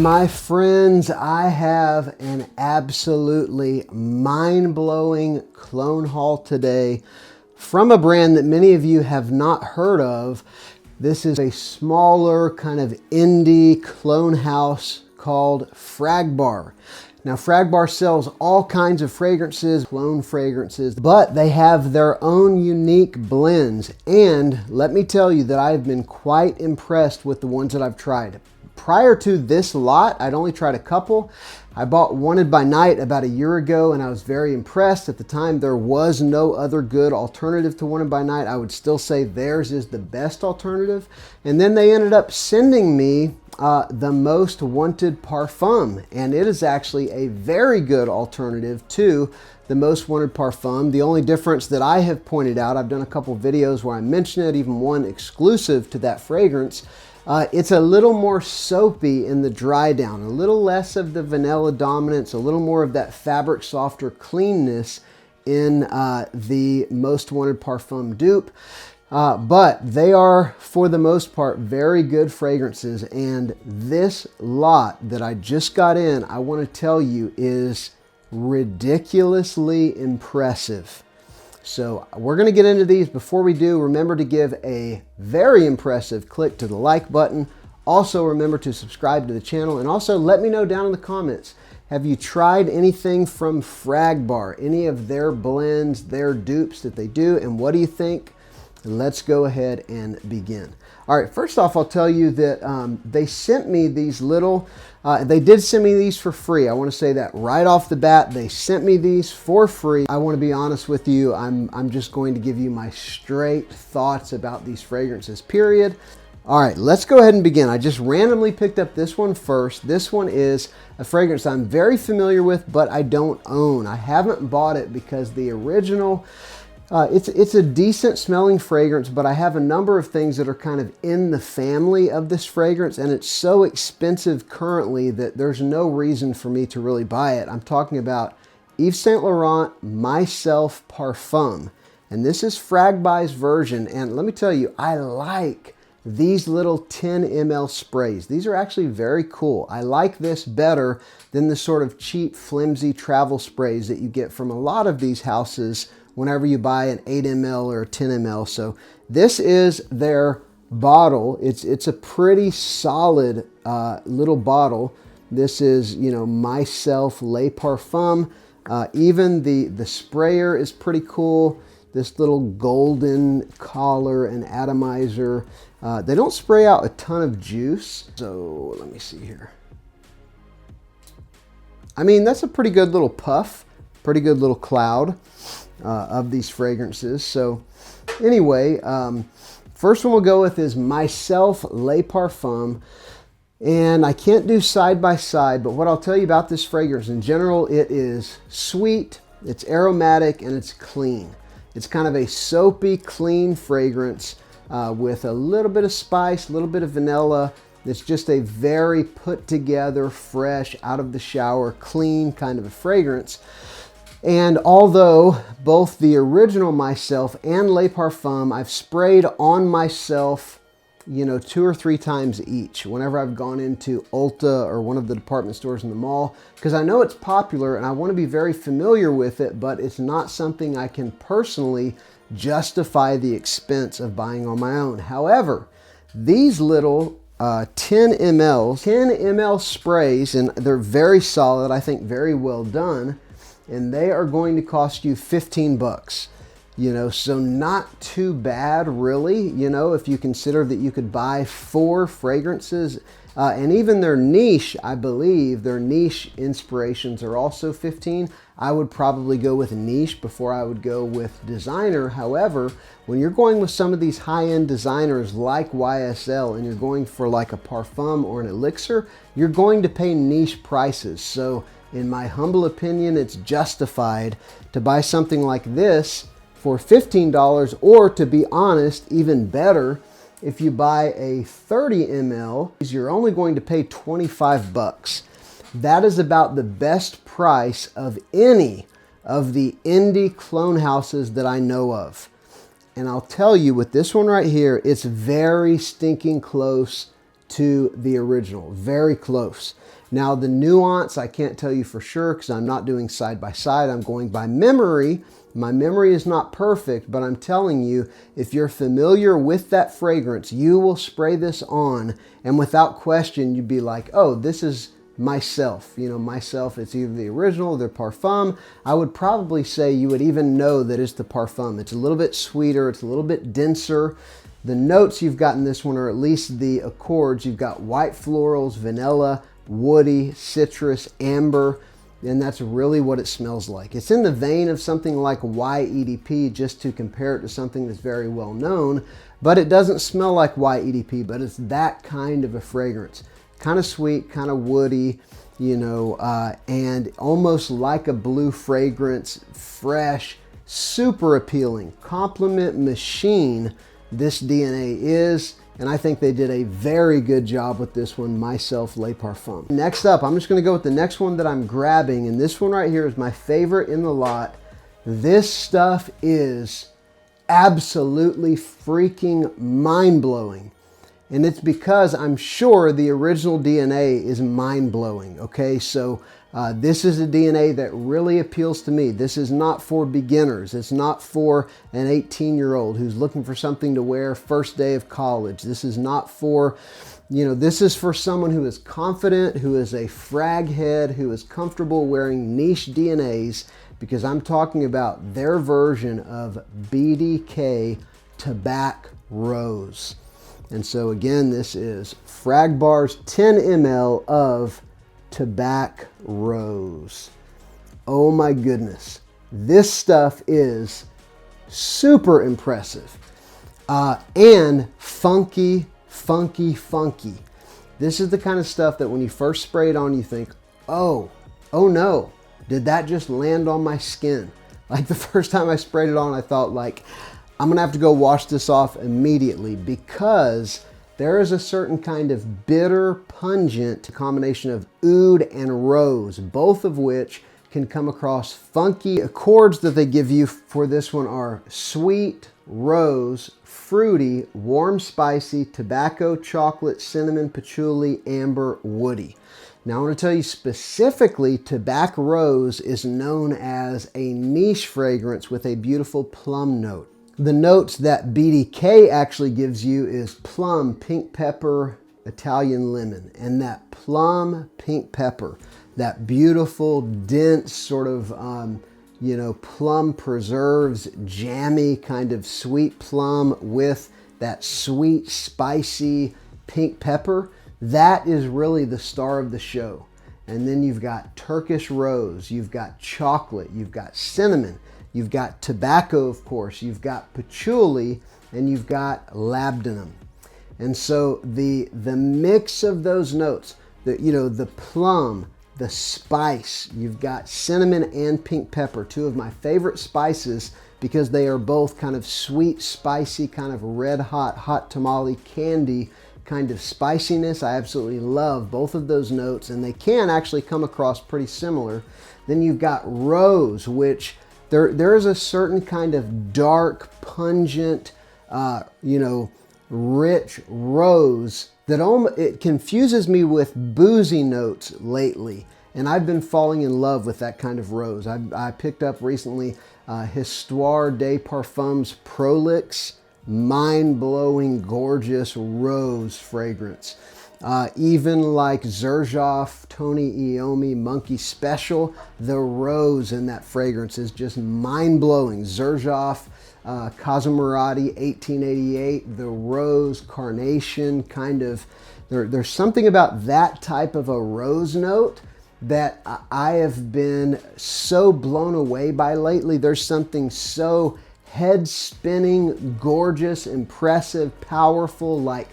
My friends, I have an absolutely mind-blowing clone haul today from a brand that many of you have not heard of. This is a smaller kind of indie clone house called FragBar. Now, FragBar sells all kinds of fragrances, clone fragrances, but they have their own unique blends. And let me tell you that I've been quite impressed with the ones that I've tried. Prior to this lot, I'd only tried a couple. I bought Wanted by Night about a year ago and I was very impressed. At the time, there was no other good alternative to Wanted by Night. I would still say theirs is the best alternative. And then they ended up sending me the Most Wanted Parfum, and it is actually a very good alternative to the Most Wanted Parfum. The only difference that I have pointed out, I've done a couple videos where I mention it, even one exclusive to that fragrance. It's a little more soapy in the dry down, a little less of the vanilla dominance, a little more of that fabric softer cleanness in the Most Wanted Parfum dupe. But they are, for the most part, very good fragrances. And this lot that I just got in, I want to tell you, is ridiculously impressive. So we're going to get into these. Before we do, remember to give a very impressive click to the like button. Also, remember to subscribe to the channel. And also, let me know down in the comments, have you tried anything from FragBar? Any of their blends, their dupes that they do? And what do you think? Let's go ahead and begin. All right, first off, I'll tell you that they sent me these little, they did send me these for free. I want to say that right off the bat. They sent me these for free. I want to be honest with you. I'm just going to give you my straight thoughts about these fragrances, period. All right, let's go ahead and begin. I just randomly picked up this one first. This one is a fragrance I'm very familiar with, but I don't own. I haven't bought it because the original, it's a decent smelling fragrance, but I have a number of things that are kind of in the family of this fragrance, and it's so expensive currently that there's no reason for me to really buy it. I'm talking about Yves Saint Laurent MYSLF Parfum, and this is FragBar's version, and let me tell you, I like these little 10 ml sprays. These are actually very cool. I like this better than the sort of cheap, flimsy travel sprays that you get from a lot of these houses whenever you buy an 8 ml or a 10 ml. So this is their bottle. It's a pretty solid little bottle. This is, you know, MYSLF Le Parfum. Even the sprayer is pretty cool. This little golden collar and atomizer. They don't spray out a ton of juice. So let me see here. I mean, that's a pretty good little puff, pretty good little cloud of these fragrances. So anyway, first one we'll go with is MYSLF Le Parfum. And I can't do side by side, but what I'll tell you about this fragrance in general, it is sweet, it's aromatic, and it's clean. It's kind of a soapy, clean fragrance with a little bit of spice, a little bit of vanilla. It's just a very put together, fresh, out of the shower, clean kind of a fragrance. And although both the original MYSLF and Le Parfum, I've sprayed on myself, you know, 2 or 3 times each whenever I've gone into Ulta or one of the department stores in the mall, because I know it's popular and I want to be very familiar with it, but it's not something I can personally justify the expense of buying on my own. However, these little 10 ml sprays, and they're very solid, I think very well done, and they are going to cost you 15 bucks. You know, so not too bad really, you know, if you consider that you could buy 4 fragrances, and even their niche, I believe their niche inspirations are also 15. I would probably go with niche before I would go with designer. However, when you're going with some of these high-end designers like YSL and you're going for like a parfum or an elixir, you're going to pay niche prices. So in my humble opinion, it's justified to buy something like this for $15, or to be honest, even better, if you buy a 30 ml, you're only going to pay 25 bucks. That is about the best price of any of the indie clone houses that I know of. And I'll tell you with this one right here, it's very stinking close to the original, very close. Now the nuance, I can't tell you for sure because I'm not doing side by side. I'm going by memory. My memory is not perfect, but I'm telling you, if you're familiar with that fragrance, you will spray this on and without question, you'd be like, oh, this is MYSLF. You know, MYSLF, it's either the original or the Parfum. I would probably say you would even know that it's the Parfum. It's a little bit sweeter. It's a little bit denser. The notes you've got in this one are at least the accords. You've got white florals, vanilla, woody, citrus, amber, and that's really what it smells like. It's in the vein of something like YEDP, just to compare it to something that's very well known, but it doesn't smell like YEDP, but it's that kind of a fragrance. Kind of sweet, kind of woody, you know, and almost like a blue fragrance, fresh, super appealing. Compliment machine this DNA is, and I think they did a very good job with this one, MYSLF Le Parfum. Next up, I'm just gonna go with the next one that I'm grabbing, and this one right here is my favorite in the lot. This stuff is absolutely freaking mind-blowing. And it's because I'm sure the original DNA is mind-blowing, okay? So this is a DNA that really appeals to me. This is not for beginners. It's not for an 18-year-old who's looking for something to wear first day of college. This is not for, you know, this is for someone who is confident, who is a frag head, who is comfortable wearing niche DNAs, because I'm talking about their version of BDK Tabac Rose. And so again, this is FragBar's 10 ml of Tabac Rose. Oh my goodness. This stuff is super impressive. And funky, funky, funky. This is the kind of stuff that when you first spray it on, you think, oh no, did that just land on my skin? Like the first time I sprayed it on, I thought like, I'm gonna have to go wash this off immediately because there is a certain kind of bitter, pungent combination of oud and rose, both of which can come across funky. Accords that they give you for this one are sweet, rose, fruity, warm, spicy, tobacco, chocolate, cinnamon, patchouli, amber, woody. Now I want to tell you specifically, Tabac Rose is known as a niche fragrance with a beautiful plum note. The notes that BDK actually gives you is plum, pink pepper, Italian lemon. And that plum, pink pepper, that beautiful, dense sort of, you know, plum preserves, jammy kind of sweet plum with that sweet, spicy pink pepper, that is really the star of the show. And then you've got Turkish rose, you've got chocolate, you've got cinnamon, you've got tobacco, of course, you've got patchouli, and you've got labdanum. And so the mix of those notes, the plum, the spice, you've got cinnamon and pink pepper, two of my favorite spices because they are both kind of sweet, spicy, kind of red hot, hot tamale candy kind of spiciness. I absolutely love both of those notes, and they can actually come across pretty similar. Then you've got rose, which there is a certain kind of dark, pungent, rich rose that it confuses me with boozy notes lately. And I've been falling in love with that kind of rose. I picked up recently Histoire des Parfums Prolix, mind-blowing, gorgeous rose fragrance. Even like Xerjoff, Tony Iommi, Monkey Special, the rose in that fragrance is just mind-blowing. Xerjoff, Cosmoratti, 1888, the rose, carnation, kind of, there's something about that type of a rose note that I have been so blown away by lately. There's something so head-spinning, gorgeous, impressive, powerful, like,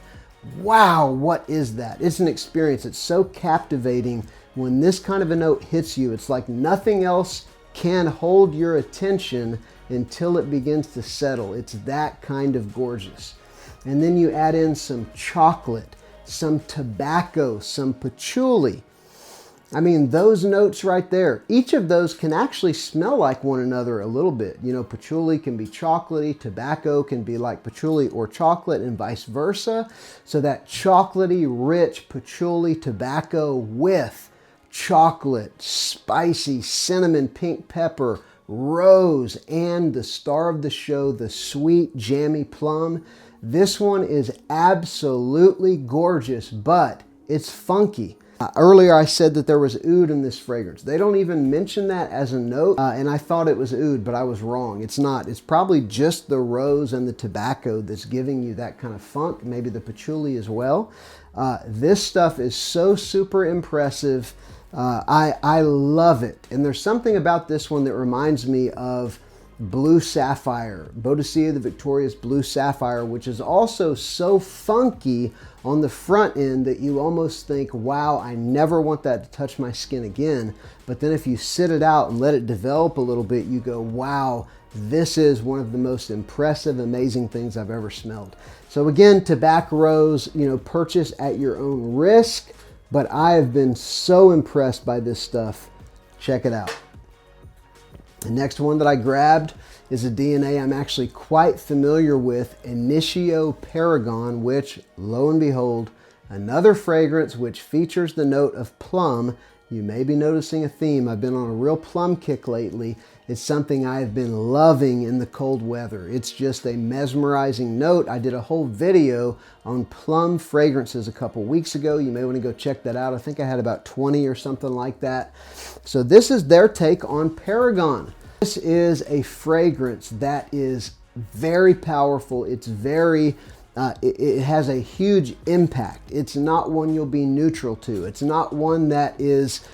wow, what is that? It's an experience. It's so captivating when this kind of a note hits you. It's like nothing else can hold your attention until it begins to settle. It's that kind of gorgeous. And then you add in some chocolate, some tobacco, some patchouli. I mean, those notes right there, each of those can actually smell like one another a little bit. You know, patchouli can be chocolatey, tobacco can be like patchouli or chocolate, and vice versa. So that chocolatey, rich patchouli tobacco with chocolate, spicy, cinnamon, pink pepper, rose, and the star of the show, the sweet, jammy plum. This one is absolutely gorgeous, but it's funky. Earlier I said that there was oud in this fragrance. They don't even mention that as a note, and I thought it was oud, but I was wrong. It's not. It's probably just the rose and the tobacco that's giving you that kind of funk, maybe the patchouli as well. This stuff is so super impressive. I love it. And there's something about this one that reminds me of Blue Sapphire, Boadicea the Victorious Blue Sapphire, which is also so funky on the front end that you almost think, wow, I never want that to touch my skin again. But then if you sit it out and let it develop a little bit, you go, wow, this is one of the most impressive, amazing things I've ever smelled. So again, Tabac Rose, you know, purchase at your own risk, but I have been so impressed by this stuff. Check it out. The next one that I grabbed is a DNA I'm actually quite familiar with, Initio Paragon, which, lo and behold, another fragrance which features the note of plum. You may be noticing a theme. I've been on a real plum kick lately. It's something I've been loving in the cold weather. It's just a mesmerizing note. I did a whole video on plum fragrances a couple weeks ago. You may want to go check that out. I think I had about 20 or something like that. So this is their take on Paragon. This is a fragrance that is very powerful. It's very, it has a huge impact. It's not one you'll be neutral to. It's not one that is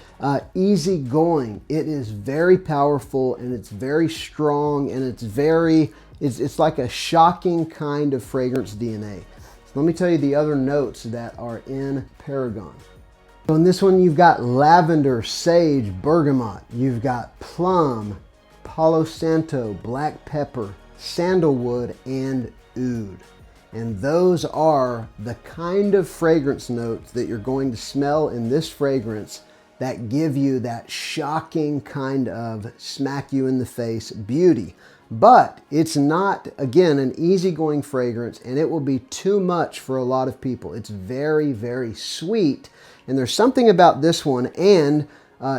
easy going. It is very powerful, and it's very strong, and it's like a shocking kind of fragrance DNA. So let me tell you the other notes that are in Paragon. So in this one, you've got lavender, sage, bergamot. You've got plum, Palo Santo, black pepper, sandalwood, and oud. And those are the kind of fragrance notes that you're going to smell in this fragrance that give you that shocking kind of smack you in the face beauty. But it's not, again, an easygoing fragrance, and it will be too much for a lot of people. It's very, very sweet. And there's something about this one, and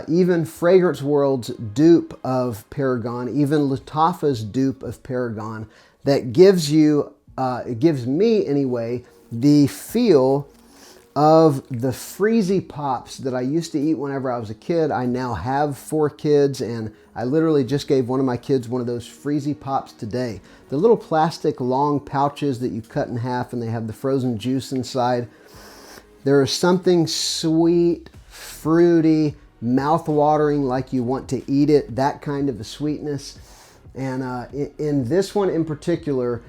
even Fragrance World's dupe of Paragon, even Lattafa's dupe of Paragon, that gives you, it gives me anyway, the feel of the Freezy Pops that I used to eat whenever I was a kid. I now have 4 kids, and I literally just gave one of my kids one of those Freezy Pops today. The little plastic long pouches that you cut in half, and they have the frozen juice inside. There is something sweet, fruity, mouth-watering, like you want to eat it, that kind of a sweetness. And in this one in particular,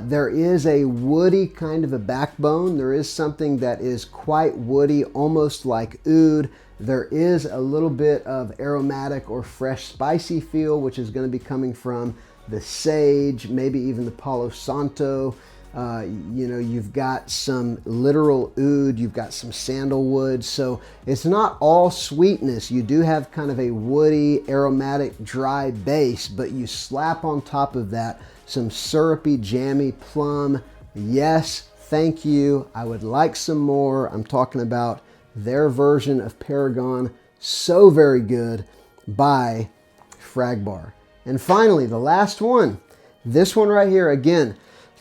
there is a woody kind of a backbone. There is something that is quite woody, almost like oud. There is a little bit of aromatic or fresh spicy feel, which is going to be coming from the sage, maybe even the Palo Santo. You know, you've got some literal oud, you've got some sandalwood. So it's not all sweetness. You do have kind of a woody, aromatic, dry base, but you slap on top of that some syrupy, jammy plum. Yes, thank you. I would like some more. I'm talking about their version of Paragon. So very good, by FragBar. And finally, the last one. This one right here, again,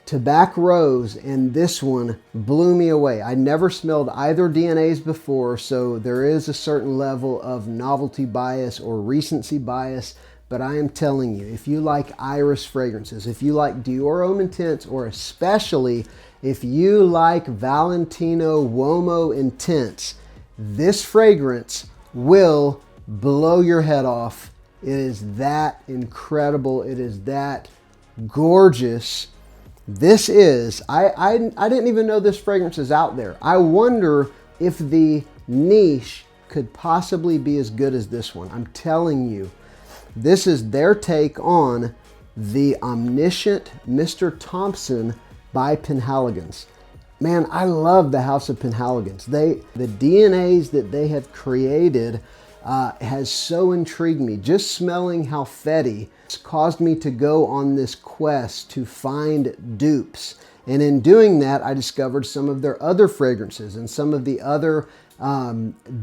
Tabac Rose, and this one blew me away. I never smelled either DNAs before, so there is a certain level of novelty bias or recency bias, but I am telling you, if you like iris fragrances, if you like Dior Homme Intense, or especially if you like Valentino Uomo Intense, this fragrance will blow your head off. It is that incredible. It is that gorgeous. This is, I didn't even know this fragrance is out there. I wonder if the niche could possibly be as good as this one. I'm telling you, this is their take on the Omniscient Mr. Thompson by Penhaligon's. Man, I love the House of Penhaligons. The DNAs that they have created has so intrigued me. Just smelling how fetty it's caused me to go on this quest to find dupes. And in doing that, I discovered some of their other fragrances and some of the other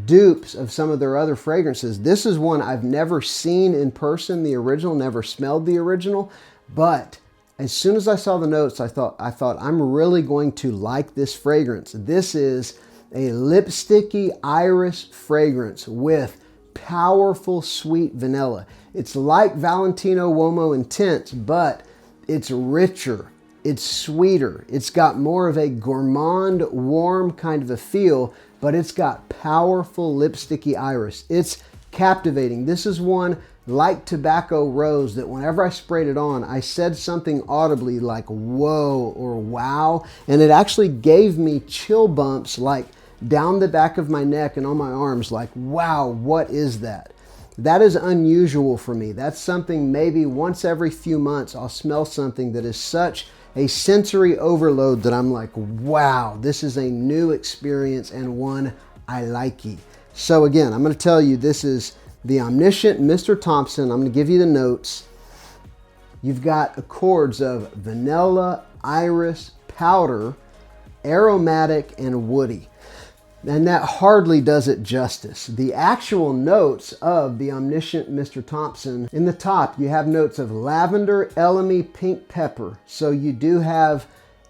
dupes of some of their other fragrances. This is one I've never seen in person, the original, never smelled the original, but as soon as I saw the notes, I thought I'm really going to like this fragrance. This is a lipsticky iris fragrance with powerful sweet vanilla. It's like Valentino Uomo Intense, but it's richer, it's sweeter. It's got more of a gourmand, warm kind of a feel, but it's got powerful lipsticky iris. It's captivating. This is one like Tobacco Rose that whenever I sprayed it on, I said something audibly like whoa or wow, and it actually gave me chill bumps like down the back of my neck and on my arms like, wow, what is that? That is unusual for me. That's something maybe once every few months I'll smell something that is such a sensory overload that I'm like, wow, this is a new experience and one I likey. So again, I'm going to tell you this is the Omniscient Mr. Thompson. I'm going to give you the notes. You've got accords of vanilla, iris, powder, aromatic, and woody. And that hardly does it justice. The actual notes of the Omniscient Mr. Thompson, in the top, you have notes of lavender, elemi, pink pepper. So you do have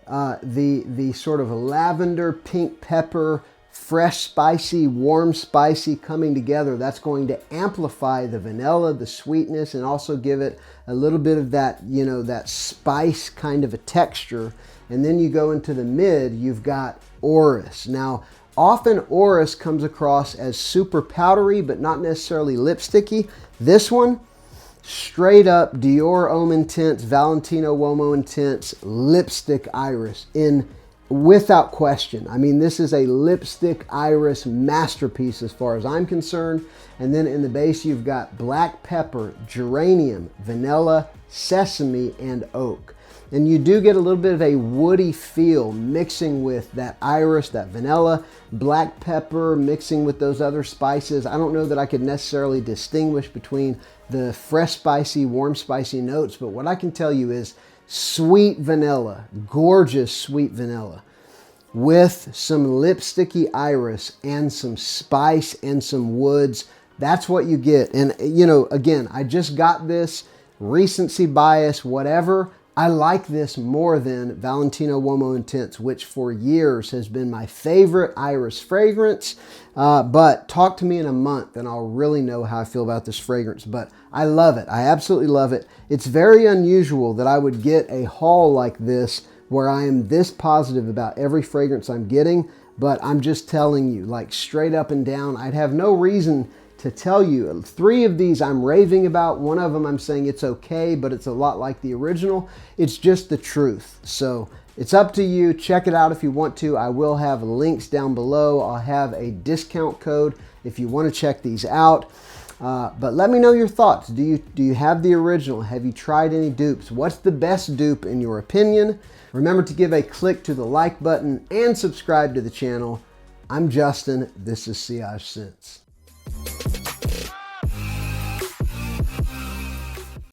the sort of lavender, pink pepper, fresh, spicy, warm, spicy coming together. That's going to amplify the vanilla, the sweetness, and also give it a little bit of that, you know, that spice kind of a texture. And then you go into the mid, you've got orris. Now, often orris comes across as super powdery, but not necessarily lipsticky. This one, straight up Dior Homme Intense, Valentino Uomo Intense, lipstick iris without question. I mean, this is a lipstick iris masterpiece as far as I'm concerned. And then in the base, you've got black pepper, geranium, vanilla, sesame, and oak. And you do get a little bit of a woody feel mixing with that iris, that vanilla, black pepper mixing with those other spices. I don't know that I could necessarily distinguish between the fresh spicy, warm spicy notes, but what I can tell you is sweet vanilla, gorgeous sweet vanilla with some lipsticky iris and some spice and some woods. That's what you get. And you know, again, I just got this, recency bias, whatever. I like this more than Valentino Uomo Intense, which for years has been my favorite iris fragrance. But talk to me in a month and I'll really know how I feel about this fragrance. But I love it. I absolutely love it. It's very unusual that I would get a haul like this where I am this positive about every fragrance I'm getting. But I'm just telling you, like straight up and down, I'd have no reason to tell you. 3 of these I'm raving about. 1 of them I'm saying it's okay, but it's a lot like the original. It's just the truth. So it's up to you. Check it out if you want to. I will have links down below. I'll have a discount code if you want to check these out. But let me know your thoughts. Do you have the original? Have you tried any dupes? What's the best dupe in your opinion? Remember to give a click to the like button and subscribe to the channel. I'm Justin. This is Sillage Scents.